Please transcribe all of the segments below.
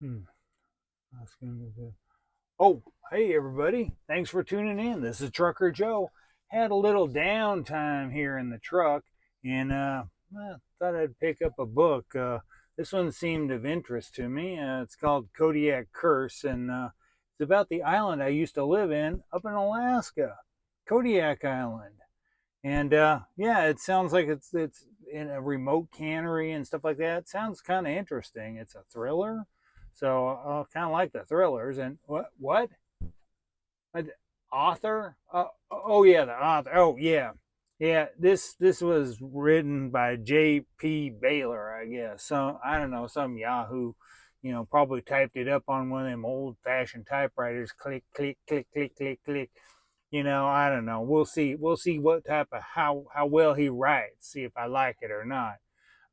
Hmm. That's gonna be- Oh, hey everybody! Thanks for tuning in. This is Trucker Joe. Had a little downtime here in the truck, and thought I'd pick up a book. This one seemed of interest to me. It's called Kodiak Curse, and it's about the island I used to live in up in Alaska, Kodiak Island. And yeah, it sounds like it's in a remote cannery and stuff like that. It sounds kind of interesting. It's a thriller, so I kind of like the thrillers. And what? An author? Oh yeah, the author. Oh yeah, yeah. This was written by J.P. Baylor, I guess. So I don't know, some Yahoo, probably typed it up on one of them old-fashioned typewriters. Click, click, click, click, click, click. I don't know. We'll see. We'll see what type of how well he writes. See if I like it or not.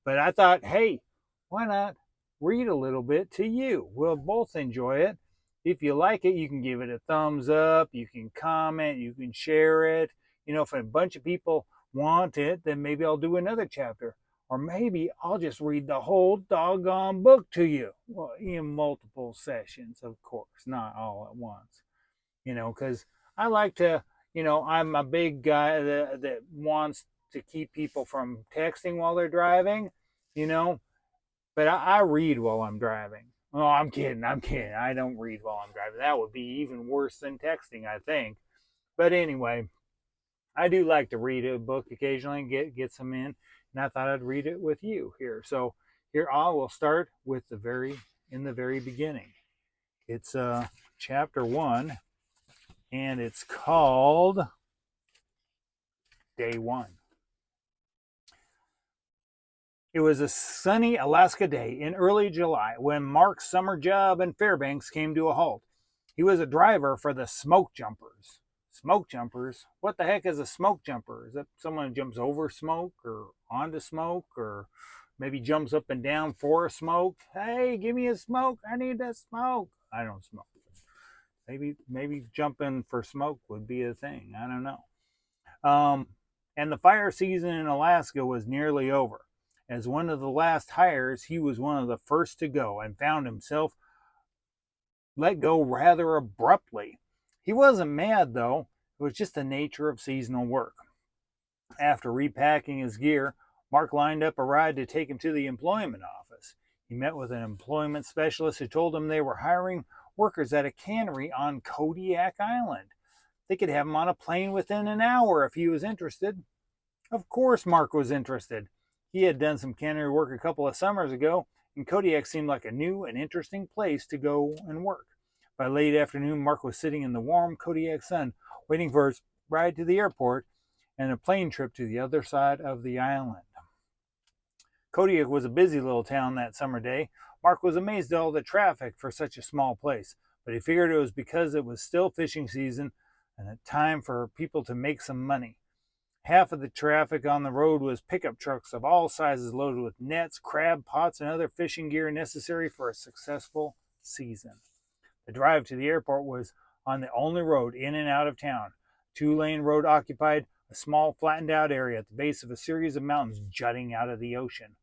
But I thought, hey, why not read a little bit to you? We'll both enjoy it. If you like it, you can give it a thumbs up. You can comment. You can share it. If a bunch of people want it, then maybe I'll do another chapter. Or maybe I'll just read the whole doggone book to you. Well, in multiple sessions, of course, not all at once. Because I like to, I'm a big guy that wants to keep people from texting while they're driving, you know, but I read while I'm driving. Oh, I'm kidding. I'm kidding. I don't read while I'm driving. That would be even worse than texting, I think. But anyway, I do like to read a book occasionally and get some in, and I thought I'd read it with you here. So here I will start with the very beginning. It's chapter 1, and it's called Day 1. It was a sunny Alaska day in early July when Mark's summer job in Fairbanks came to a halt. He was a driver for the smoke jumpers. Smoke jumpers? What the heck is a smoke jumper? Is that someone who jumps over smoke or onto smoke or maybe jumps up and down for a smoke? Hey, give me a smoke. I need that smoke. I don't smoke. Maybe jumping for smoke would be a thing. I don't know. Um, and the fire season in Alaska was nearly over. As one of the last hires, he was one of the first to go and found himself let go rather abruptly. He wasn't mad, though. It was just the nature of seasonal work. After repacking his gear, Mark lined up a ride to take him to the employment office. He met with an employment specialist who told him they were hiring workers at a cannery on Kodiak Island. They could have him on a plane within an hour if he was interested. Of course, Mark was interested. He had done some cannery work a couple of summers ago, and Kodiak seemed like a new and interesting place to go and work. By late afternoon, Mark was sitting in the warm Kodiak sun, waiting for his ride to the airport and a plane trip to the other side of the island. Kodiak was a busy little town that summer day. Mark was amazed at all the traffic for such a small place, but he figured it was because it was still fishing season and a time for people to make some money. Half of the traffic on the road was pickup trucks of all sizes loaded with nets, crab pots, and other fishing gear necessary for a successful season. The drive to the airport was on the only road in and out of town. Two-lane road occupied a small flattened out area at the base of a series of mountains jutting out of the ocean.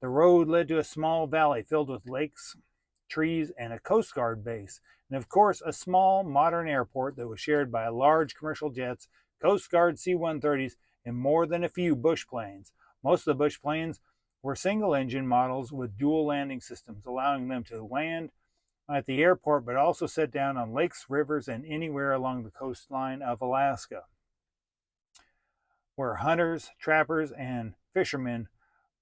The road led to a small valley filled with lakes, trees, and a Coast Guard base, and of course a small modern airport that was shared by large commercial jets, Coast Guard C-130s, and more than a few bush planes. Most of the bush planes were single engine models with dual landing systems, allowing them to land at the airport but also set down on lakes, rivers, and anywhere along the coastline of Alaska, where hunters, trappers, and fishermen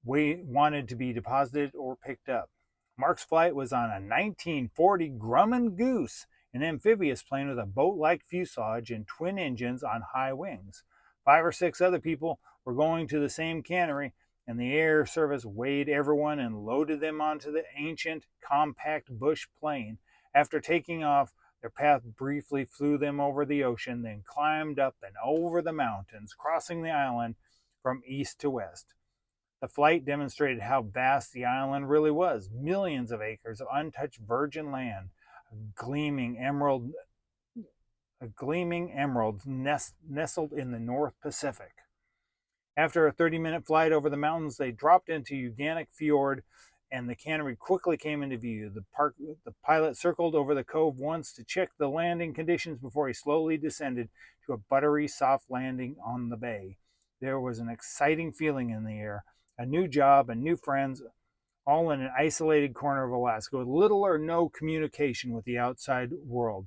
wanted to be deposited or picked up. Mark's flight was on a 1940 Grumman Goose, an amphibious plane with a boat-like fuselage and twin engines on high wings. 5 or 6 other people were going to the same cannery, and the air service weighed everyone and loaded them onto the ancient, compact bush plane. After taking off, their path briefly flew them over the ocean, then climbed up and over the mountains, crossing the island from east to west. The flight demonstrated how vast the island really was. Millions of acres of untouched virgin land, a gleaming emerald, nestled in the North Pacific. After a 30-minute flight over the mountains, they dropped into Kodiak Fjord and the cannery quickly came into view. The pilot circled over the cove once to check the landing conditions before he slowly descended to a buttery, soft landing on the bay. There was an exciting feeling in the air, a new job and new friends, all in an isolated corner of Alaska with little or no communication with the outside world.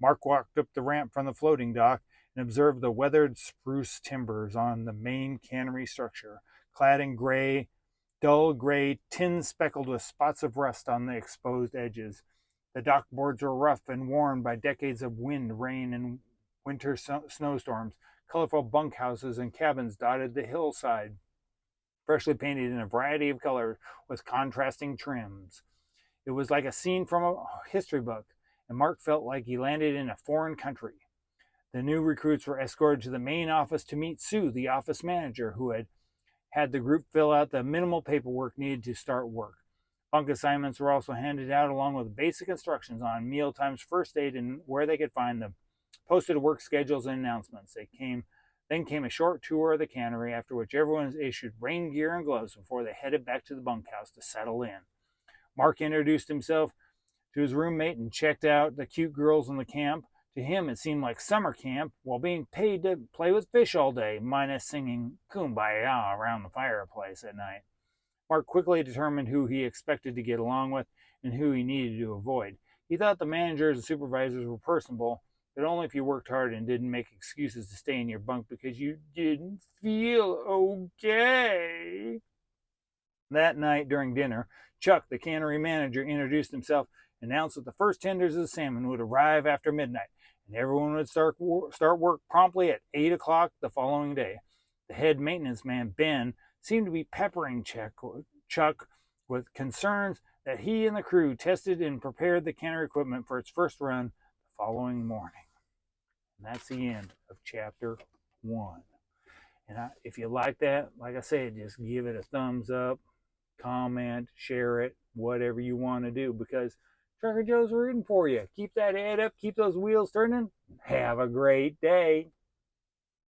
Mark walked up the ramp from the floating dock and observed the weathered spruce timbers on the main cannery structure, clad in gray, dull gray, tin speckled with spots of rust on the exposed edges. The dock boards were rough and worn by decades of wind, rain, and winter snowstorms. Colorful bunkhouses and cabins dotted the hillside, freshly painted in a variety of colors with contrasting trims. It was like a scene from a history book, and Mark felt like he landed in a foreign country. The new recruits were escorted to the main office to meet Sue, the office manager, who had the group fill out the minimal paperwork needed to start work. Bunk assignments were also handed out along with basic instructions on meal times, first aid, and where they could find them. Posted work schedules and announcements. Then came a short tour of the cannery, after which everyone was issued rain gear and gloves before they headed back to the bunkhouse to settle in. Mark introduced himself to his roommate and checked out the cute girls in the camp. To him, it seemed like summer camp while being paid to play with fish all day, minus singing Kumbaya around the fireplace at night. Mark quickly determined who he expected to get along with and who he needed to avoid. He thought the managers and supervisors were personable, but only if you worked hard and didn't make excuses to stay in your bunk because you didn't feel okay. That night during dinner, Chuck, the cannery manager, introduced himself, announced that the first tenders of salmon would arrive after midnight, and everyone would start work promptly at 8 o'clock the following day. The head maintenance man, Ben, seemed to be peppering Chuck with concerns that he and the crew tested and prepared the cannery equipment for its first run the following morning. And that's the end of chapter 1. And if you like that, like I said, just give it a thumbs up, comment, share it, whatever you want to do, because Trucker Joe's rooting for you. Keep that head up, keep those wheels turning. Have a great day.